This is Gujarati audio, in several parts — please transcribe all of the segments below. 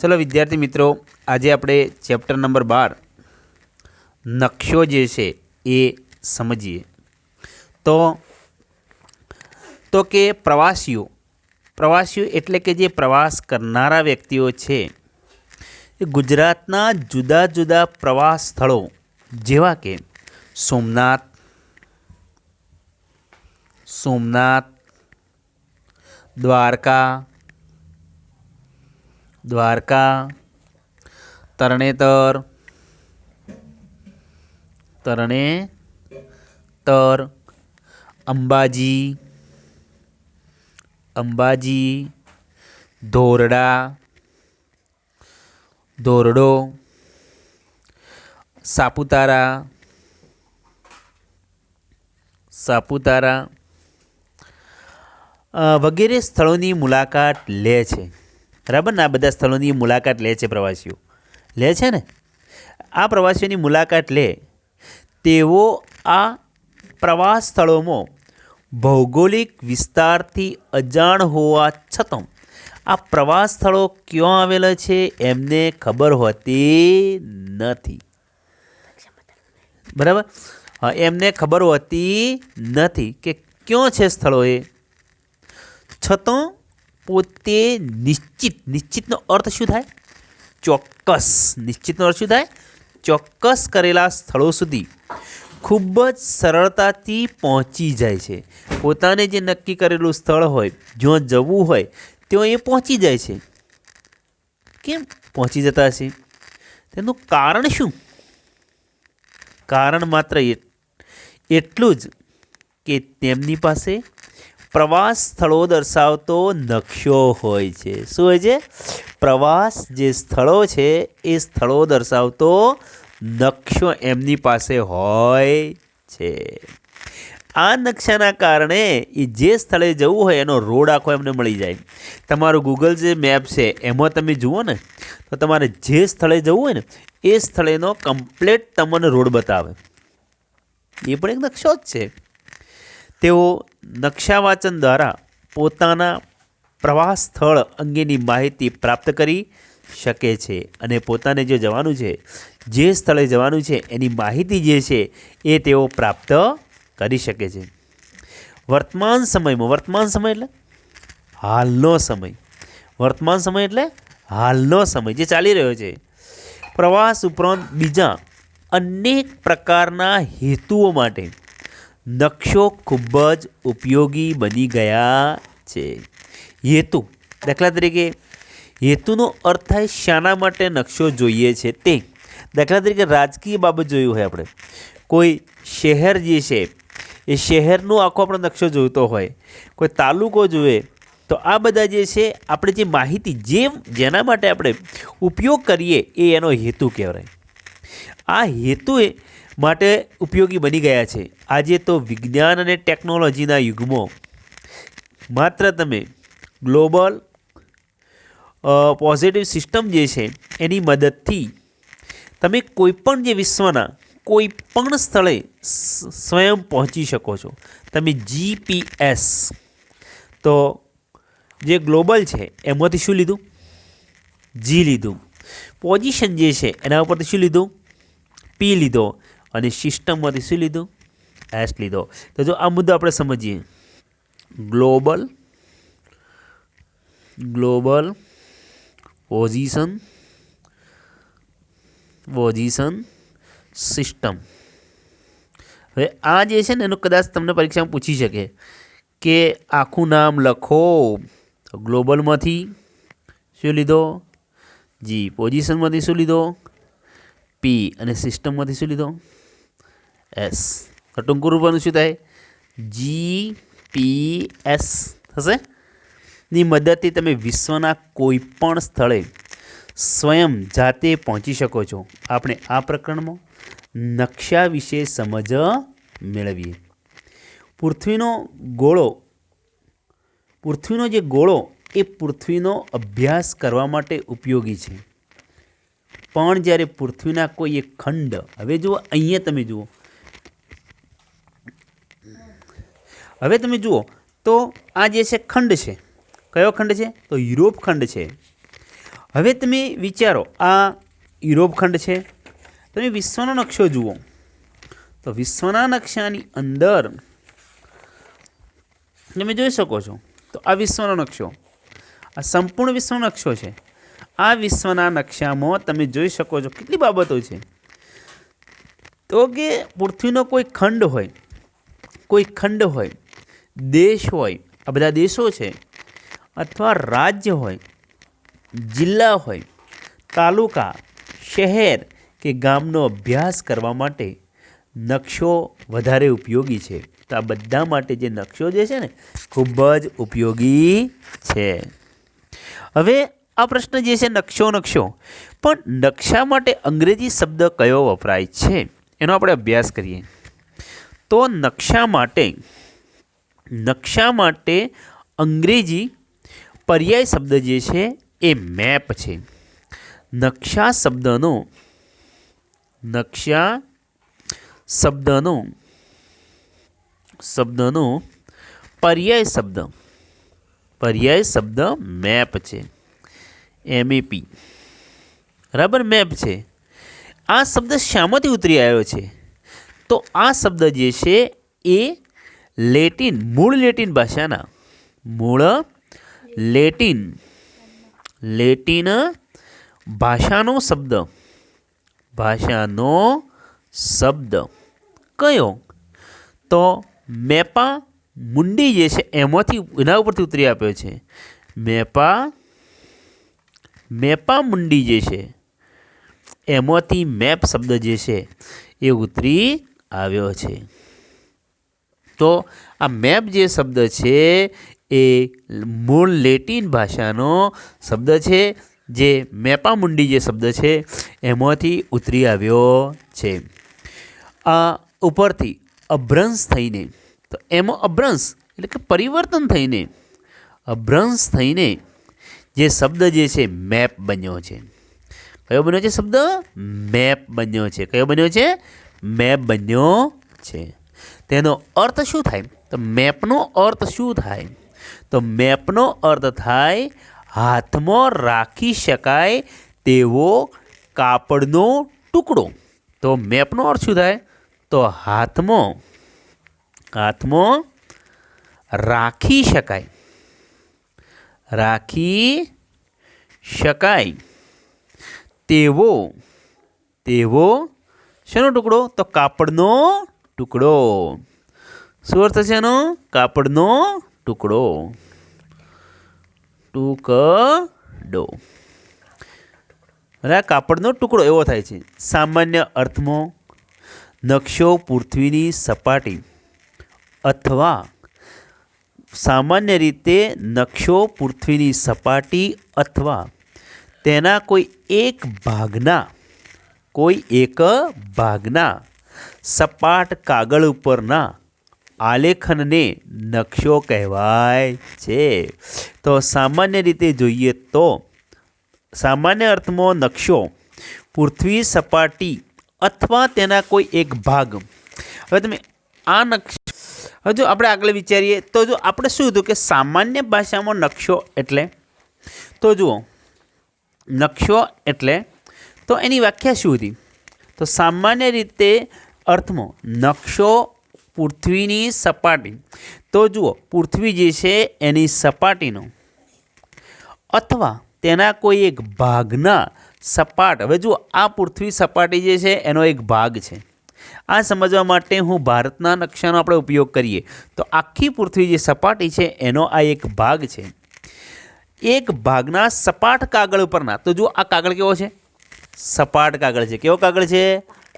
चलो विद्यार्थी मित्रों, आज આપણે ચેપ્ટર નંબર 12 નકશો જે છે એ સમજીએ। તો કે પ્રવાસીઓ એટલે કે જે પ્રવાસ કરનારા વ્યક્તિઓ છે એ ગુજરાતના જુદા જુદા પ્રવાસ સ્થળો જેવા કે સોમનાથ, દ્વારકા, તરણેતર, અંબાજી, ધોરડો, સાપુતારા વગેરે સ્થળોની મુલાકાત લે છે। બરાબર ને? આ બધા સ્થળોની મુલાકાત લે છે પ્રવાસીઓ, લે છે ને? આ પ્રવાસીઓની મુલાકાત લે તેઓ આ પ્રવાસ સ્થળોમાં ભૌગોલિક વિસ્તારથી અજાણ હોવા છતાં આ પ્રવાસ સ્થળો ક્યાં આવેલા છે એમને ખબર હોતી નથી। બરાબર? હા, એમને ખબર હોતી નથી કે ક્યાં છે સ્થળો એ, છતાં પોતે નિશ્ચિતનો અર્થ શું થાય? ચોક્કસ। નિશ્ચિતનો અર્થ શું થાય? ચોક્કસ કરેલા સ્થળો સુધી ખૂબ જ સરળતાથી પહોંચી જાય છે। પોતાને જે નક્કી કરેલું સ્થળ હોય, જ્યાં જવું હોય ત્યાં એ પહોંચી જાય છે। કેમ પહોંચી જતા હશે? તેનું કારણ શું? કારણ માત્ર એટલું જ કે તેમની પાસે પ્રવાસ સ્થળો દર્શાવતો નકશો હોય છે। શું હોય છે? પ્રવાસ જે સ્થળો છે એ સ્થળો દર્શાવતો નકશો એમની પાસે હોય છે। આ નકશાના કારણે એ જે સ્થળે જવું હોય એનો રોડ આખો એમને મળી જાય। તમારું ગૂગલ જે મેપ છે એમાં તમે જુઓ ને તો તમારે જે સ્થળે જવું હોય ને એ સ્થળેનો કમ્પ્લેટ તમને રોડ બતાવે। એ પણ એક નકશો જ છે। તેઓ નકશા વાંચન દ્વારા પોતાના પ્રવાસ સ્થળ અંગેની માહિતી પ્રાપ્ત કરી શકે છે અને પોતાને જે જવાનું છે, જે સ્થળે જવાનું છે એની માહિતી જે છે એ તેઓ પ્રાપ્ત કરી શકે છે। વર્તમાન સમય એટલે હાલનો સમય જે ચાલી રહ્યો છે। પ્રવાસ ઉપરાંત બીજા અનેક પ્રકારના હેતુઓ માટે નકશો ખૂબ જ ઉપયોગી બની ગયા છે। હેતુ, દાખલા તરીકે હેતુનો અર્થ થાય શાના માટે નકશો જોઈએ છે તે। દાખલા તરીકે રાજકીય બાબત જોયું હોય, આપણે કોઈ શહેર જે છે એ શહેરનો આખો આપણો નકશો જોઈતો હોય, કોઈ તાલુકો જોઈએ, તો આ બધા જે છે આપણે જે માહિતી જેના માટે આપણે ઉપયોગ કરીએ એ એનો હેતુ કહેવાય। આ હેતુ માટે ઉપયોગી બની ગયા છે। આજે તો વિજ્ઞાન અને ટેકનોલોજીના યુગમાં માત્ર તમે ગ્લોબલ પોઝિટિવ સિસ્ટમ જે છે એની મદદથી તમે કોઈપણ જે વિશ્વના કોઈ પણ સ્થળે સ્વયં પહોંચી શકો છો। તમે GPS તો જે ગ્લોબલ છે એમાંથી શું લીધું? જી લીધું। પોઝિશન જે છે એના ઉપરથી શું લીધું? પી લીધો। અને સિસ્ટમમાંથી શું લીધું? એસ લીધો। તો જો આ મુદ્દો આપણે સમજીએ, ગ્લોબલ પોઝિશન સિસ્ટમ। હવે આ જે છે ને એનું કદાચ તમને પરીક્ષામાં પૂછી શકે કે આખું નામ લખો। ગ્લોબલમાંથી શું લીધો? જી। પોઝિશનમાંથી શું લીધો? પી। અને સિસ્ટમમાંથી શું લીધો? એસ। તો ટૂંકું રૂપનું શું થાય? GPS થશે। ની મદદથી તમે વિશ્વના કોઈ પણ સ્થળે સ્વયં જાતે પહોંચી શકો છો। આપણે આ પ્રકરણમાં નકશા વિશે સમજ મેળવીએ। પૃથ્વીનો જે ગોળો એ પૃથ્વીનો અભ્યાસ કરવા માટે ઉપયોગી છે। પણ જ્યારે પૃથ્વીના કોઈ એક ખંડ, હવે જુઓ અહીંયા તમે જુઓ, હવે તમે જુઓ તો આ જે છે ખંડ છે, કયો ખંડ છે? તો યુરોપ ખંડ છે। હવે તમે વિચારો, આ યુરોપ ખંડ છે, તમે વિશ્વનો નકશો જુઓ તો વિશ્વના નકશાની અંદર તમે જોઈ શકો છો તો આ વિશ્વનો નકશો, આ સંપૂર્ણ વિશ્વનો નકશો છે. આ વિશ્વના નકશામાં તમે જોઈ શકો છો કેટલી બાબતો છે. તો કે પૃથ્વીનો કોઈ ખંડ હોય, દેશ હોય, આ બધા દેશો છે, અથવા રાજ્ય હોય, જિલ્લા હોય, તાલુકા, શહેર કે ગામનો અભ્યાસ કરવા માટે નકશો વધારે ઉપયોગી છે. તો આ બધા માટે જે નકશો જે છે ને ખૂબ જ ઉપયોગી છે. હવે આ પ્રશ્ન જે છે નકશો, પણ નકશા માટે અંગ્રેજી શબ્દ કયો વપરાય છે એનો આપણે અભ્યાસ કરીએ. તો નકશા માટે અંગ્રેજી પર્યાય શબ્દ જે છે એ મેપ છે. નકશા શબ્દનો પર્યાય શબ્દ મેપ છે. MEP, બરાબર, મેપ છે. આ શબ્દ શામાંથી ઉતરી આવ્યો છે? તો આ શબ્દ જે છે એ મૂળ લેટિન ભાષાનો શબ્દ કયો? તો મેપા મુંડી જે છે એના ઉપરથી ઉતરી આપ્યો છે. મેપા મુંડી જે છે એમાંથી મેપ શબ્દ જે છે એ ઉતરી આવ્યો છે. તો આ મેપ જે શબ્દ છે એ મૂળ લેટિન ભાષાનો શબ્દ છે, જે મેપા મુંડી જે શબ્દ છે એમાંથી ઉતરી આવ્યો છે. આ ઉપરથી અભ્રંશ થઈને, તો એમાં અભ્રંશ એટલે કે પરિવર્તન થઈને જે શબ્દ જે છે મેપ બન્યો છે. કયો બન્યો છે શબ્દ? મેપ બન્યો છે. કયો બન્યો છે? મેપ બન્યો છે. તેનો અર્થ શું થાય? તો મેપનો અર્થ શું થાય? તો મેપનો અર્થ થાય હાથમાં રાખી શકાય તેવો કાપડનો ટુકડો. તો મેપનો અર્થ શું થાય? તો હાથમાં રાખી શકાય તેવો શેનો ટુકડો? તો કાપડનો ટુકડો. શું અર્થ છે એનો? કાપડનો ટુકડો. કાપડનો ટુકડો એવો થાય છે. સામાન્ય અર્થમાં નકશો પૃથ્વીની સપાટી અથવા સામાન્ય રીતે નકશો પૃથ્વીની સપાટી અથવા તેના કોઈ એક ભાગના સપાટ કાગળ ઉપરના આલેખનને નકશો કહેવાય છે. તો સામાન્ય રીતે જોઈએ તો સામાન્ય અર્થમાં નકશો પૃથ્વી સપાટી અથવા તેના કોઈ એક ભાગ. હવે તમે આ નકશો, હવે જો આપણે આગળ વિચારીએ તો જો આપણે શું હતું કે સામાન્ય ભાષામાં નકશો એટલે, તો જુઓ નકશો એટલે તો એની વ્યાખ્યા શું હતી? તો સામાન્ય રીતે અર્થમાં નકશો પૃથ્વીની સપાટી, તો જુઓ પૃથ્વી જે છે એની સપાટીનો અથવા તેના કોઈ એક ભાગના સપાટ. હવે જુઓ આ પૃથ્વી સપાટી જે છે એનો એક ભાગ છે. આ સમજવા માટે હું ભારતના નકશાનો આપણે ઉપયોગ કરીએ તો આખી પૃથ્વી જે સપાટી છે એનો આ એક ભાગ છે. એક ભાગના સપાટ કાગળ ઉપરના, તો જુઓ આ કાગળ કેવો છે? સપાટ કાગળ છે. કેવો કાગળ છે?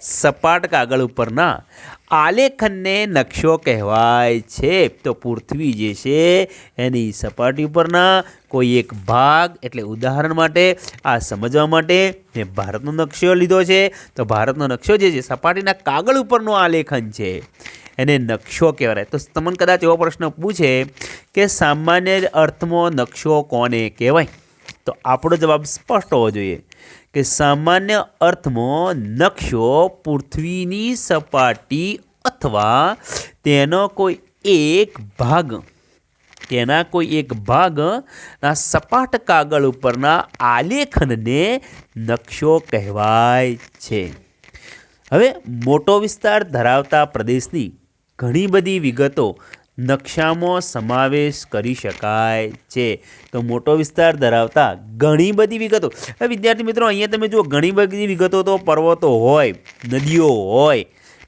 સપાટ કાગળ ઉપરના આલેખનને નકશો કહેવાય છે. તો પૃથ્વી જે છે એની સપાટી ઉપરના કોઈ એક ભાગ, એટલે ઉદાહરણ માટે આ સમજવા માટે મેં ભારતનો નકશો લીધો છે. તો ભારતનો નકશો જે છે સપાટીના કાગળ ઉપરનો આલેખન છે, એને નકશો કહેવાય. તો તમને કદાચ એવો પ્રશ્ન પૂછે કે સામાન્ય અર્થમાં નકશો કોને કહેવાય? તો આપણો જવાબ સ્પષ્ટ હોવો જોઈએ કે સામાન્ય અર્થમાં નકશો પૃથ્વીની સપાટી અથવા તેનો કોઈ એક ભાગ તેના કોઈ એક ભાગના સપાટ કાગળ ઉપરના આલેખનને નકશો કહેવાય છે. હવે મોટો વિસ્તાર ધરાવતા પ્રદેશની ઘણી બધી વિગતો નકશામાં સમાવેશ કરી શકાય છે. તો મોટો વિસ્તાર ધરાવતા ઘણી બધી વિગતો. હવે વિદ્યાર્થી મિત્રો, અહીંયા તમે જુઓ, ઘણી બધી વિગતો તો પર્વતો હોય, નદીઓ હોય,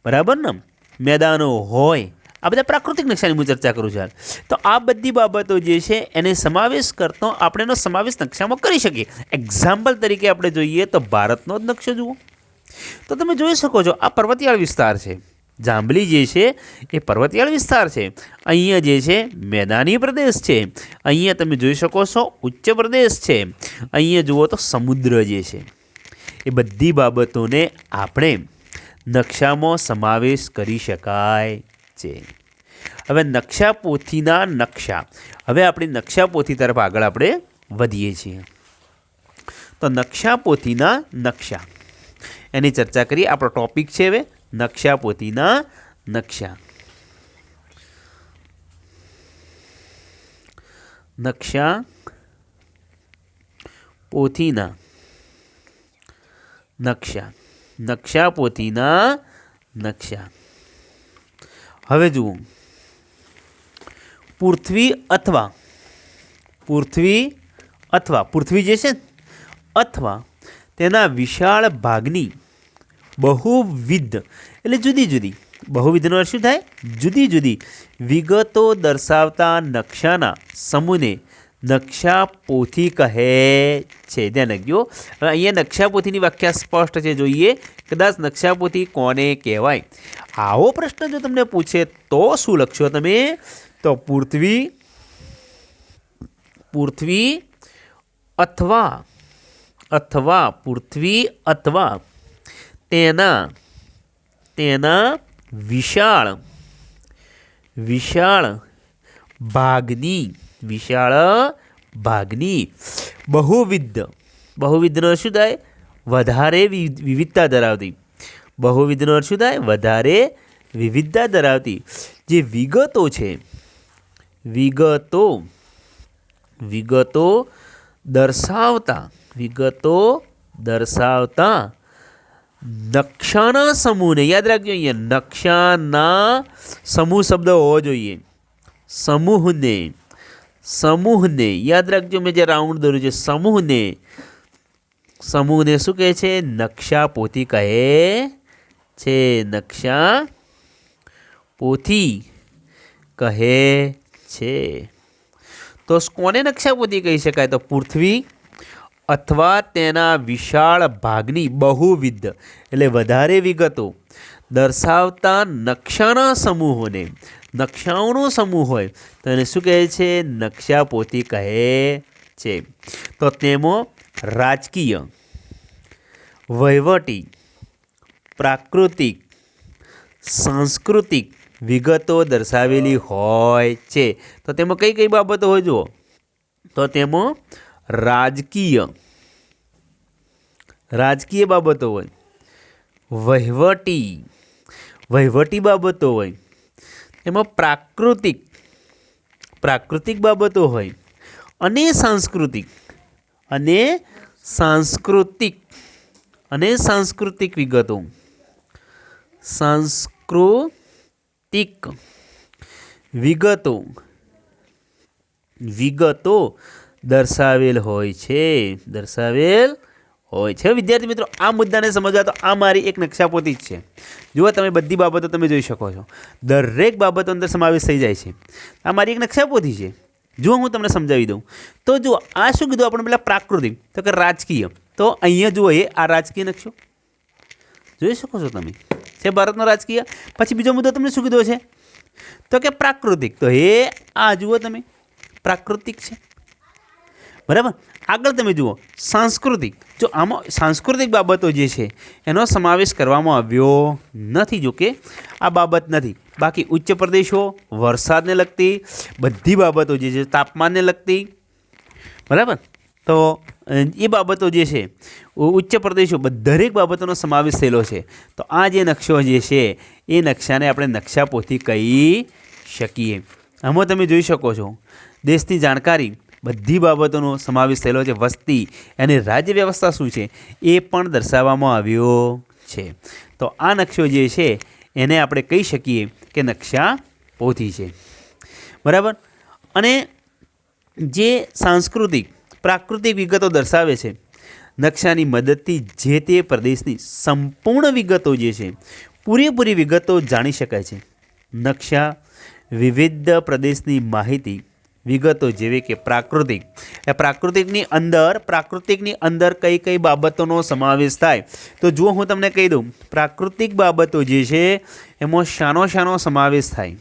બરાબર ને, મેદાનો હોય, આ બધા પ્રાકૃતિક નકશાની હું ચર્ચા કરું છું. તો આ બધી બાબતો જે છે એને સમાવેશ કરતો આપણે એનો સમાવેશ નકશામાં કરી શકીએ. એક્ઝામ્પલ તરીકે આપણે જોઈએ તો ભારતનો જ નકશો જુઓ. તો તમે જોઈ શકો છો, આ પર્વતિયાળ વિસ્તાર છે. જાંબલી જે છે એ પર્વતિયાળ વિસ્તાર છે. અહીંયા જે છે મેદાની પ્રદેશ છે. અહીંયા તમે જોઈ શકો છો ઉચ્ચ પ્રદેશ છે. અહીંયા જુઓ તો સમુદ્ર જે છે. એ બધી બાબતોને આપણે નકશામાં સમાવેશ કરી શકાય છે. હવે નકશાપોથીના નકશા. હવે આપણી નકશાપોથી તરફ આગળ આપણે વધીએ છીએ. તો નકશાપોથીના નકશા એની ચર્ચા કરીએ. આપણો ટોપિક છે હવે નકશાપોથીના નકશા. નકશાપોથીના નકશા. નકશાપોથીના નકશા. હવે જુઓ, પૃથ્વી જે છે અથવા તેના વિશાળ ભાગની બહુવિધ એટલે જુદી જુદી, બહુવિધનો અર્થ શું થાય? જુદી જુદી વિગતો દર્શાવતા નકશાના સમૂહને નકશાપોથી કહે છે. ધ્યાન રાખજો. હવે અહીંયા નકશાપોથીની વ્યાખ્યા સ્પષ્ટ છે. જોઈએ કદાચ નકશાપોથી કોને કહેવાય. આવો પ્રશ્ન જો તમને પૂછે તો શું લખશો તમે? તો પૃથ્વી અથવા તેના વિશાળ ભાગની બહુવિધનો શું થાય? વધારે વિવિધતા ધરાવતી. બહુવિધનો શું થાય? વધારે વિવિધતા ધરાવતી જે વિગતો છે, વિગતો દર્શાવતા નકશાના સમૂહને, યાદ રાખજો, અહીંયા નકશાના સમૂહ શબ્દ હોવો જોઈએ. સમૂહને યાદ રાખજો. મેં જે રાઉન્ડ દોર્યું છે, સમૂહને શું કહે છે? નકશાપોથી કહે છે. નકશાપોથી કહે છે. તો કોને નકશાપોથી કહી શકાય? તો પૃથ્વી અથવા તેના વિશાળ ભાગની બહુવિધ એટલે વધારે વિગતો દર્શાવતા નકશાના સમૂહોને, નકશાઓનો સમૂહ હોય તો એને શું કહે છે? નકશાપોથી કહે છે. તો તેમાં રાજકીય, વહીવટી, પ્રાકૃતિક, સાંસ્કૃતિક વિગતો દર્શાવેલી હોય છે. તો તેમાં કઈ કઈ બાબતો હોય જુઓ? તો તેમાં રાજકીય બાબતો હોય, વહીવટી બાબતો હોય, એમાં પ્રાકૃતિક બાબતો હોય અને સાંસ્કૃતિક વિગતો દર્શાવેલ હોય છે. વિદ્યાર્થી મિત્રો, આ મુદ્દાને સમજવા તો આ મારી એક નકશાપોથી જ છે. જુઓ, તમે બધી બાબતો તમે જોઈ શકો છો. દરેક બાબતો અંદર સમાવેશ થઈ જાય છે. આ મારી એક નકશાપોથી છે. જુઓ, હું તમને સમજાવી દઉં. તો જુઓ, આ શું કીધું આપણે? પેલા પ્રાકૃતિક, તો કે રાજકીય. તો અહીંયા જુઓ, આ રાજકીય નકશો જોઈ શકો છો તમે, છે ભારતનો રાજકીય. પછી બીજો મુદ્દો તમને શું કીધો છે? તો કે પ્રાકૃતિક. તો આ જુઓ તમે, પ્રાકૃતિક છે, બરાબર. આગળ તમે જુઓ સાંસ્કૃતિક. જો આમાં સાંસ્કૃતિક બાબતો જે છે એનો સમાવેશ કરવામાં આવ્યો નથી. જો કે આ બાબત નથી. બાકી ઉચ્ચ પ્રદેશો, વરસાદને લગતી બધી બાબતો જે છે, તાપમાનને લગતી, બરાબર. તો એ બાબતો જે છે, ઉચ્ચ પ્રદેશો, દરેક બાબતોનો સમાવેશ થયેલો છે. તો આ જે નકશો જે છે એ નકશાને આપણે નકશાપોથી કહી શકીએ. આમાં તમે જોઈ શકો છો દેશની જાણકારી બધી બાબતોનો સમાવેશ થયેલો છે. વસ્તી અને રાજ્ય વ્યવસ્થા શું છે એ પણ દર્શાવવામાં આવ્યો છે. તો આ નકશો જે છે એને આપણે કહી શકીએ કે નકશા પોથી છે. બરાબર. અને જે સાંસ્કૃતિક પ્રાકૃતિક વિગતો દર્શાવે છે નકશાની મદદથી જે તે પ્રદેશની સંપૂર્ણ વિગતો જે છે પૂરેપૂરી વિગતો જાણી શકાય છે. નકશા વિવિધ પ્રદેશની માહિતી વિગતો જેવી કે પ્રાકૃતિકની અંદર કઈ કઈ બાબતોનો સમાવેશ થાય. તો જુઓ હું તમને કહી દઉં, પ્રાકૃતિક બાબતો જે છે એમાં શાનો સમાવેશ થાય.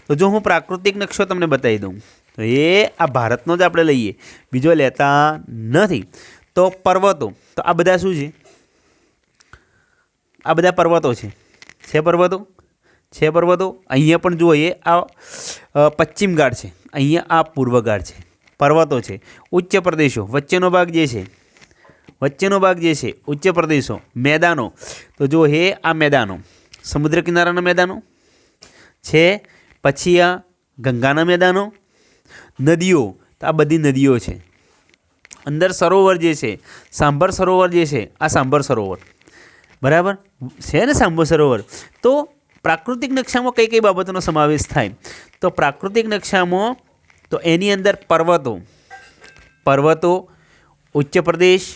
તો જો હું પ્રાકૃતિક નકશો તમને બતાવી દઉં તો એ આ ભારતનો જ આપણે લઈએ, બીજો લેતા નથી. તો પર્વતો, તો આ બધા શું છે? આ બધા પર્વતો છે. પર્વતો અહીંયા પણ જુઓ, એ આ પશ્ચિમ ઘાટ છે, અહીંયા આ પૂર્વ ઘાટ છે, પર્વતો છે. ઉચ્ચ પ્રદેશો, વચ્ચેનો ભાગ જે છે ઉચ્ચ પ્રદેશો. મેદાનો, તો જો હે આ મેદાનો સમુદ્ર કિનારાના મેદાનો છે. પછી આ ગંગાના મેદાનો. નદીઓ, તો આ બધી નદીઓ છે. અંદર સરોવર જે છે, સાંભર સરોવર જે છે, આ સાંભર સરોવર, બરાબર છે ને સાંભર સરોવર. તો પ્રાકૃતિક નકશામાં કઈ કઈ બાબતોનો સમાવેશ થાય? તો પ્રાકૃતિક નકશામાં તો એની અંદર પર્વતો, ઉચ્ચ પ્રદેશ,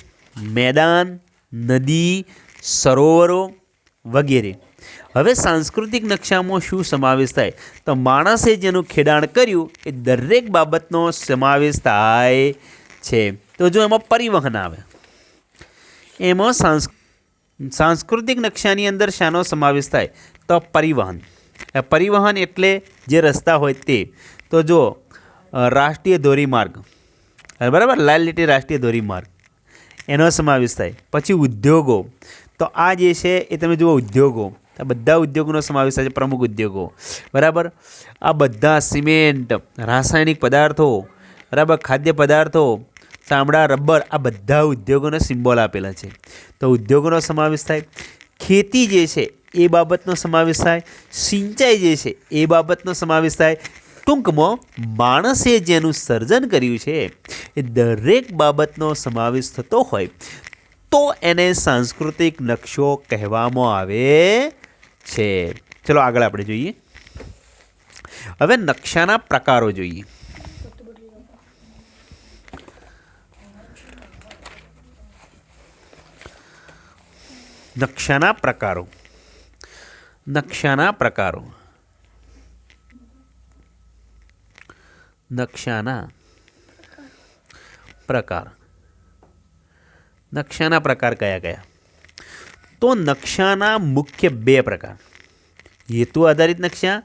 મેદાન, નદી, સરોવરો વગેરે. હવે સાંસ્કૃતિક નકશામાં શું સમાવેશ થાય? તો માણસે જેનું ખેડાણ કર્યું એ દરેક બાબતનો સમાવેશ થાય છે. તો જો એમાં પરિવહન આવે, એમાં સાંસ્કૃતિક નકશાની અંદર શાનો સમાવેશ થાય? તો પરિવહન એટલે જે રસ્તા હોય તે. તો જો રાષ્ટ્રીય ધોરીમાર્ગ, બરાબર, લાલ લીટી રાષ્ટ્રીય ધોરીમાર્ગ, એનો સમાવેશ થાય. પછી ઉદ્યોગો, તો આ જે છે એ તમે જુઓ ઉદ્યોગો, આ બધા ઉદ્યોગોનો સમાવેશ થાય છે, પ્રમુખ ઉદ્યોગો, બરાબર. આ બધા સિમેન્ટ, રાસાયણિક પદાર્થો, બરાબર, ખાદ્ય પદાર્થો, ચામડા, રબર, આ બધા ઉદ્યોગોના સિમ્બોલ આપેલા છે. તો ઉદ્યોગોનો સમાવેશ થાય. ખેતી જે છે એ બાબતનો સમાવેશ થાય. સિંચાઈ જે છે એ બાબતનો સમાવેશ થાય. ટૂંકમાં માણસે જેનું સર્જન કર્યું છે એ દરેક બાબતનો સમાવેશ થતો હોય તો એને સાંસ્કૃતિક નકશો કહેવામાં આવે છે. ચલો આગળ આપણે જોઈએ. હવે નકશાના પ્રકારો જોઈએ. નકશાના પ્રકારો. નકશાના પ્રકાર કયા કયા? તો નકશાના મુખ્ય બે પ્રકાર: હેતુ આધારિત નકશા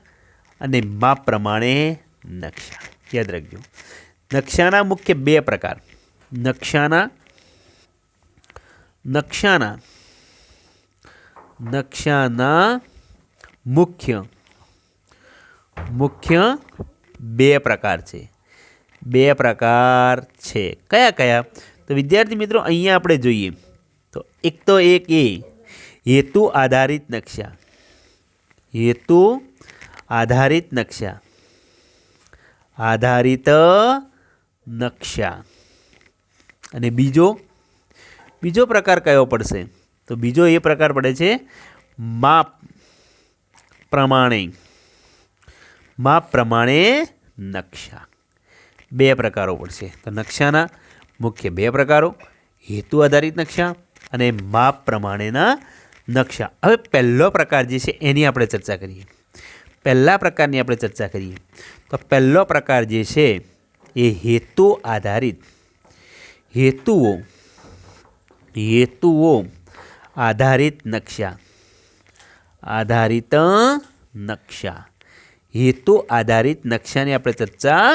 અને માપ પ્રમાણે નકશા. યાદ રાખજો, નકશાના મુખ્ય બે પ્રકાર. નકશાના મુખ્ય બે પ્રકાર છે. કયા કયા? તો વિદ્યાર્થી મિત્રો અહીંયા આપણે જોઈએ તો એક એ હેતુ આધારિત નકશા. અને બીજો પ્રકાર કયો પડશે? તો બીજો એ પ્રકાર પડે છે માપ પ્રમાણે નકશા. બે પ્રકારો પડશે. તો નકશાના મુખ્ય બે પ્રકારો: હેતુ આધારિત નકશા અને માપ પ્રમાણેના નકશા. હવે પહેલો પ્રકાર જે છે એની આપણે ચર્ચા કરીએ. પહેલા પ્રકારની આપણે ચર્ચા કરીએ તો પહેલો પ્રકાર જે છે એ હેતુઓ આધારિત નકશા. હેતુ આધારિત નકશાની આપણે ચર્ચા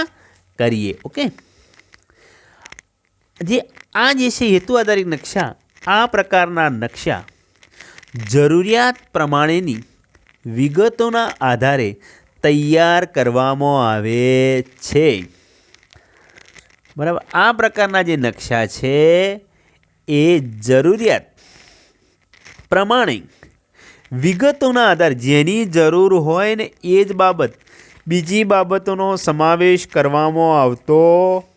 કરીએ. ઓકે, જે છે હેતુ આધારિત નકશા, આ પ્રકારના નકશા જરૂરિયાત પ્રમાણેની વિગતોના આધારે તૈયાર કરવામાં આવે છે. બરાબર, આ પ્રકારના જે નકશા છે એ જરૂરિયાત પ્રમાણે વિગતોના આધારે જેની જરૂર હોય ને એ જ બાબત બીજી બાબતોનો સમાવેશ કરવામાં આવતો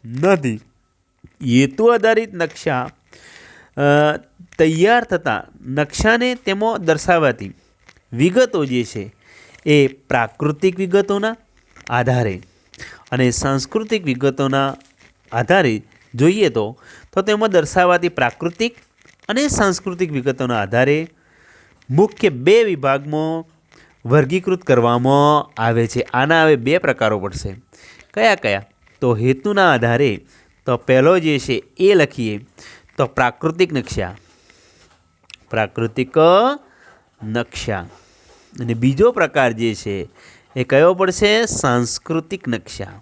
નથી. હેતુ આધારિત નકશા તૈયાર થતાં નકશાને તેમાં દર્શાવાતી વિગતો જે છે એ પ્રાકૃતિક વિગતોના આધારે અને સાંસ્કૃતિક વિગતોના આધારે જોઈએ તો તેમાં દર્શાવાતી પ્રાકૃતિક અને સાંસ્કૃતિક વિગતોના આધારે મુખ્ય 2 વિભાગમાં વર્ગીકૃત કરવામાં આવે છે. આના હવે 2 પ્રકારો પડશે. કયા કયા? તો હેતુના આધારે તો પહેલો જે છે એ લખીએ તો પ્રાકૃતિક નકશા, પ્રાકૃતિક નકશા. અને બીજો પ્રકાર જે છે એ કયો પડશે? સાંસ્કૃતિક નકશા,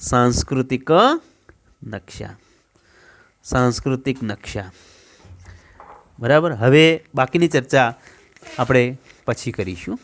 સાંસ્કૃતિક નકશા, સાંસ્કૃતિક નકશા. બરાબર. હવે બાકીની ચર્ચા આપણે પછી કરીશું.